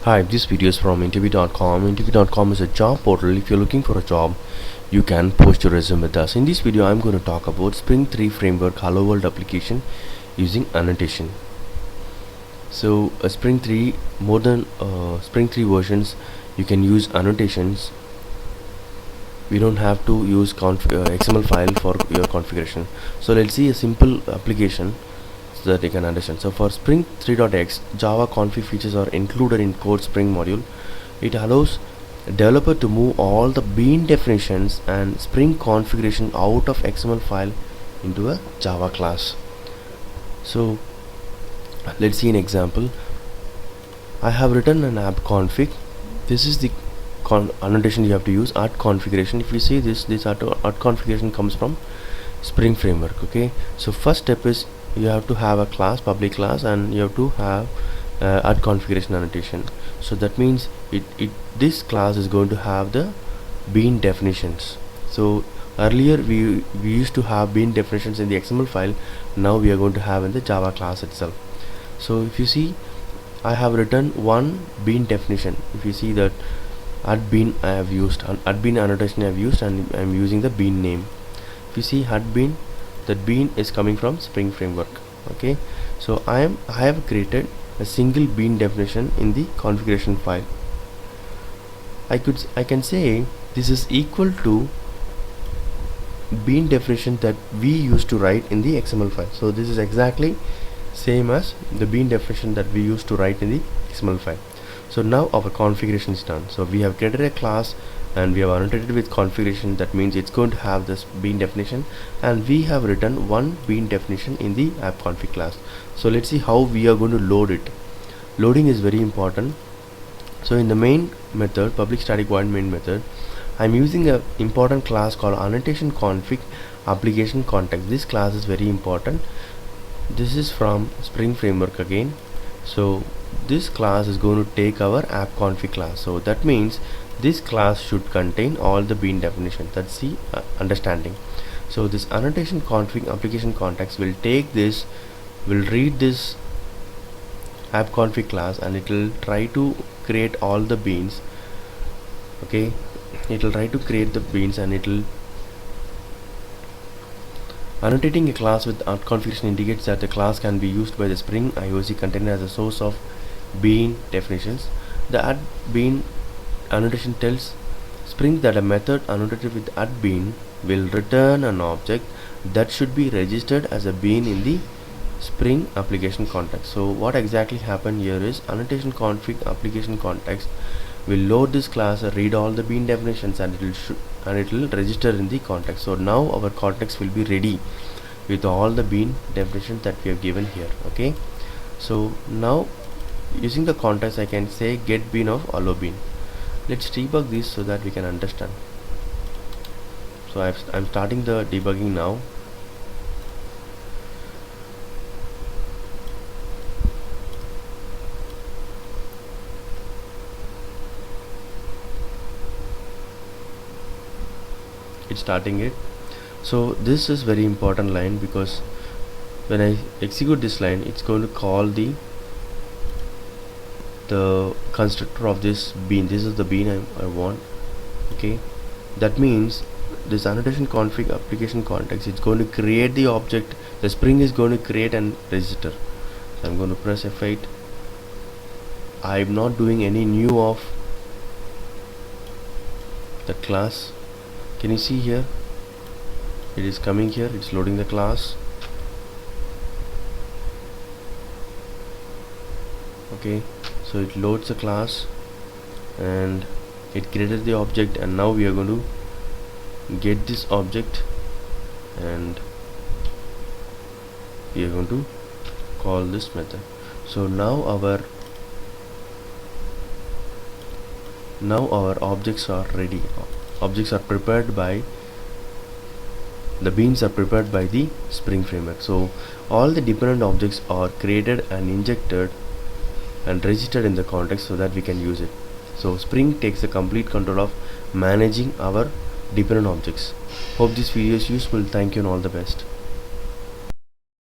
Hi, this video is from interview.com. Interview.com is a job portal. If you're looking for a job, you can post your resume with us. In this video, I'm going to talk about Spring 3 framework Hello World application using annotation. So, Spring 3, more than Spring 3 versions, you can use annotations. We don't have to use XML file for your configuration. So, let's see a simple application so that you can understand. So for Spring 3.x, Javaconfig features are included in Code Spring module. It allows a developer to move all the bean definitions and Spring configuration out of XML file into a Java class. So let's see an example. I have written an app config. This is the annotation you have to use, art configuration. If you see this art configuration comes from Spring framework. Okay, so first step is you have to have a class, public class, and you have to have art configuration annotation. So that means this class is going to have the bean definitions. So earlier we used to have bean definitions in the XML file. Now we are going to have in the Java class itself. So if you see, I have written one bean definition. If you see that at bean I have used, at bean annotation I have used, and I am using the bean name. If you see at bean, that bean is coming from Spring framework. Okay, so I have created a single bean definition in the configuration file. I can say this is equal to bean definition that we used to write in the XML file. So this is exactly same as the bean definition that we used to write in the XML file. So now our configuration is done. So we have created a class and we have annotated with configuration. That means it's going to have this bean definition, and we have written one bean definition in the app config class. So let's see how we are going to load it. Loading is very important. So in the main method, public static void main method, I'm using a important class called annotation config application context. This class is very important. This is from Spring framework again. So this class is going to take our app config class. So that means this class should contain all the bean definition. That's the understanding. So this annotation config application context will take this, will read this app config class, and it will try to create all the beans. Okay, it will try to create the beans, and it will annotating a class with art configuration indicates that the class can be used by the Spring IOC container as a source of bean definitions. The add bean annotation tells Spring that a method annotated with add bean will return an object that should be registered as a bean in the Spring application context. So what exactly happened here is annotation config application context will load this class, read all the bean definitions, and it will register in the context. So now our context will be ready with all the bean definitions that we have given here. Okay, so now using the context I can say get bean of allow bean. Let's debug this so that we can understand. So I'm starting the debugging now. It's starting it. So this is very important line, because when I execute this line, it's going to call the constructor of this bean. This is the bean I want. Okay, that means this annotation config application context, it's going to create the object. The Spring is going to create and register. So I'm going to press F8. I'm not doing any new of the class. Can you see here? It is coming here, it's loading the class. Okay, so it loads the class and it created the object, and now we are going to get this object and we are going to call this method. So now our objects are ready. Objects are prepared by the beans are prepared by the Spring framework. So all the dependent objects are created and injected and registered in the context so that we can use it. So Spring takes the complete control of managing our dependent objects. Hope this video is useful. Thank you and all the best.